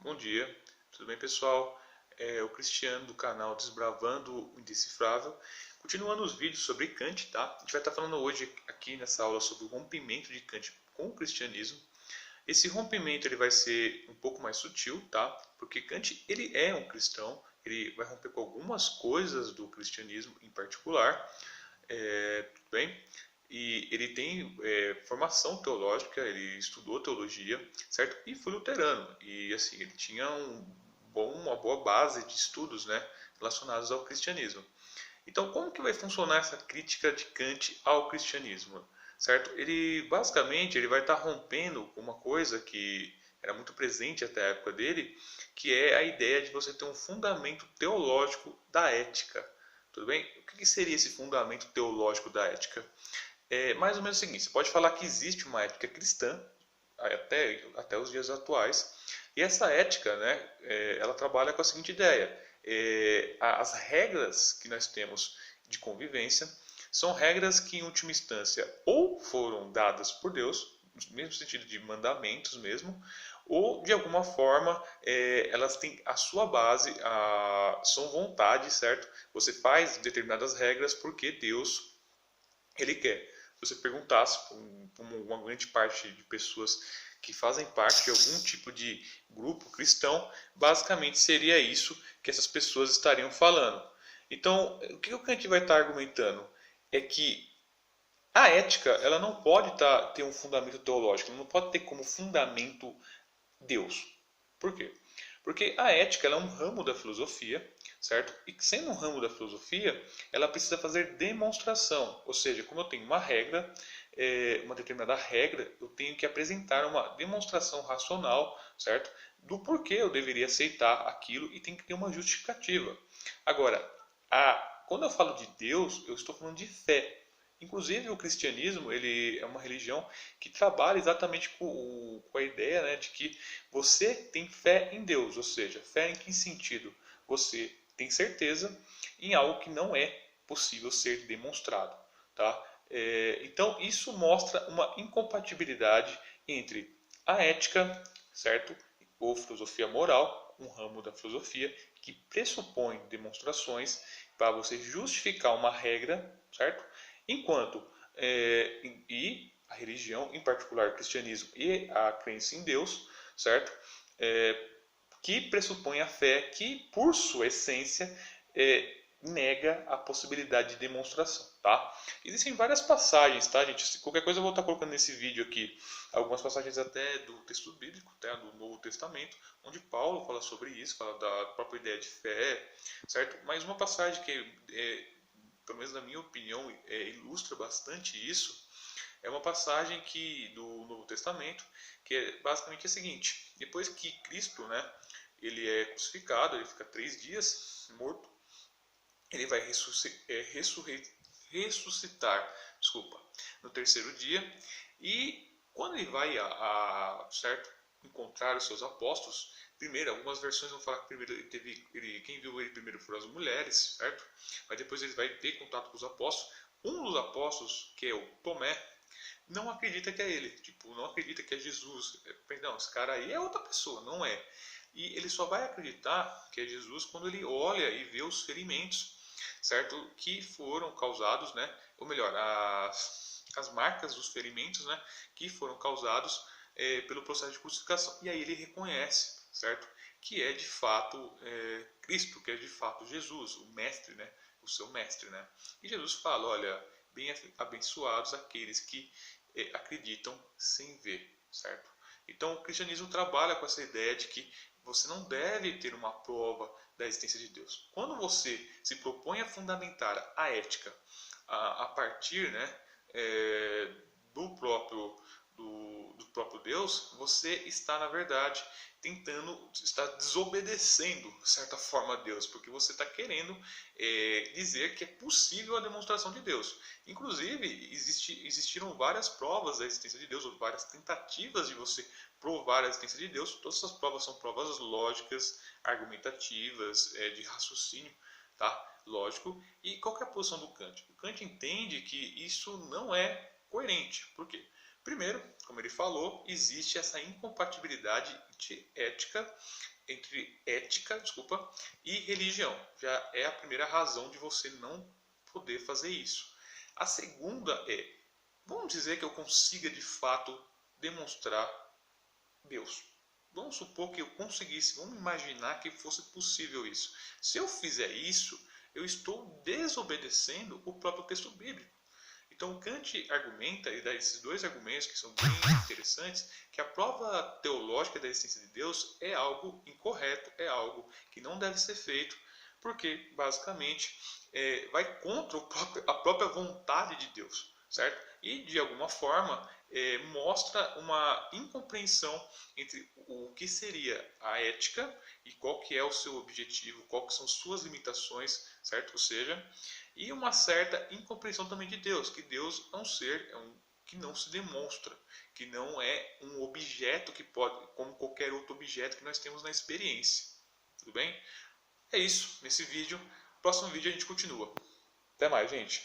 Bom dia, tudo bem pessoal? É o Cristiano do canal Desbravando o Indecifrável. Continuando os vídeos sobre Kant, tá? A gente vai estar falando hoje aqui nessa aula sobre o rompimento de Kant com o cristianismo. Esse rompimento ele vai ser um pouco mais sutil, tá? Porque Kant ele é um cristão, ele vai romper com algumas coisas do cristianismo em particular, tudo bem? E ele tem formação teológica, ele estudou teologia, certo? E foi luterano. E assim, ele tinha uma boa base de estudos, né, relacionados ao cristianismo. Então, como que vai funcionar essa crítica de Kant ao cristianismo? Certo? Ele basicamente ele vai estar rompendo com uma coisa que era muito presente até a época dele, que é a ideia de você ter um fundamento teológico da ética. Tudo bem? O que seria esse fundamento teológico da ética? É mais ou menos o seguinte: você pode falar que existe uma ética cristã até os dias atuais, e essa ética, né, ela trabalha com a seguinte ideia: as regras que nós temos de convivência são regras que, em última instância, ou foram dadas por Deus, no mesmo sentido de mandamentos mesmo, ou de alguma forma elas têm a sua base, são vontade, certo? Você faz determinadas regras porque Deus ele quer. Se você perguntasse para uma grande parte de pessoas que fazem parte de algum tipo de grupo cristão, basicamente seria isso que essas pessoas estariam falando. Então, o que o Kant vai estar argumentando é que a ética ela não pode ter um fundamento teológico, não pode ter como fundamento Deus. Por quê? Porque a ética ela é um ramo da filosofia, certo? E sendo um ramo da filosofia, ela precisa fazer demonstração. Ou seja, como eu tenho uma regra, uma determinada regra, eu tenho que apresentar uma demonstração racional, certo? Do porquê eu deveria aceitar aquilo e tem que ter uma justificativa. Agora, quando eu falo de Deus, eu estou falando de fé. Inclusive o cristianismo ele é uma religião que trabalha exatamente com a ideia, né, de que você tem fé em Deus, ou seja, fé em que sentido? Você tem certeza em algo que não é possível ser demonstrado, tá? Então isso mostra uma incompatibilidade entre a ética, certo? Ou filosofia moral, um ramo da filosofia que pressupõe demonstrações para você justificar uma regra, certo? Enquanto e a religião, em particular o cristianismo e a crença em Deus, certo? Que pressupõe a fé que, por sua essência, nega a possibilidade de demonstração, tá? Existem várias passagens, tá, gente? Qualquer coisa eu vou estar colocando nesse vídeo aqui, algumas passagens até do texto bíblico, tá, do Novo Testamento, onde Paulo fala sobre isso, fala da própria ideia de fé, certo? Mas uma passagem que pelo menos na minha opinião, ilustra bastante isso, é uma passagem do Novo Testamento, que é basicamente a seguinte: depois que Cristo, né, ele é crucificado, ele fica 3 dias morto, ele vai ressuscitar, desculpa, no terceiro dia, e quando ele vai certo, encontrar os seus apóstolos, primeiro, algumas versões vão falar que primeiro quem viu ele primeiro foram as mulheres, certo? Mas depois ele vai ter contato com os apóstolos. Um dos apóstolos, que é o Tomé, não acredita que é ele, tipo, não acredita que é Jesus. Perdão, esse cara aí é outra pessoa, não é. E ele só vai acreditar que é Jesus quando ele olha e vê os ferimentos, certo? Que foram causados, né? Ou melhor, as marcas dos ferimentos, né? Que foram causados pelo processo de crucificação. E aí ele reconhece, certo? Que é de fato Cristo, que é de fato Jesus, o mestre, né? O seu mestre, né? E Jesus fala, olha, bem abençoados aqueles que acreditam sem ver, certo? Então o cristianismo trabalha com essa ideia de que você não deve ter uma prova da existência de Deus. Quando você se propõe a fundamentar a ética a partir, né, do próprio do próprio Deus, você está na verdade está desobedecendo de certa forma a Deus, porque você está querendo dizer que é possível a demonstração de Deus. Inclusive existiram várias provas da existência de Deus, ou várias tentativas de você provar a existência de Deus. Todas essas provas são provas lógicas, argumentativas, de raciocínio, tá? Lógico. E qual que é a posição do Kant? O Kant entende que isso não é coerente. Por quê? Primeiro, como ele falou, existe essa incompatibilidade entre ética, e religião. Já é a primeira razão de você não poder fazer isso. A segunda é, vamos dizer que eu consiga de fato demonstrar Deus. Vamos supor que eu conseguisse, vamos imaginar que fosse possível isso. Se eu fizer isso, eu estou desobedecendo o próprio texto bíblico. Então Kant argumenta, e dá esses dois argumentos que são bem interessantes, que a prova teológica da existência de Deus é algo incorreto, é algo que não deve ser feito, porque basicamente vai contra a própria vontade de Deus, certo? E de alguma forma mostra uma incompreensão entre o que seria a ética e qual que é o seu objetivo, qual que são suas limitações, certo? Ou seja, e uma certa incompreensão também de Deus, que Deus é um ser que não se demonstra, que não é um objeto que pode, como qualquer outro objeto que nós temos na experiência. Tudo bem? É isso nesse vídeo. Próximo vídeo a gente continua. Até mais, gente.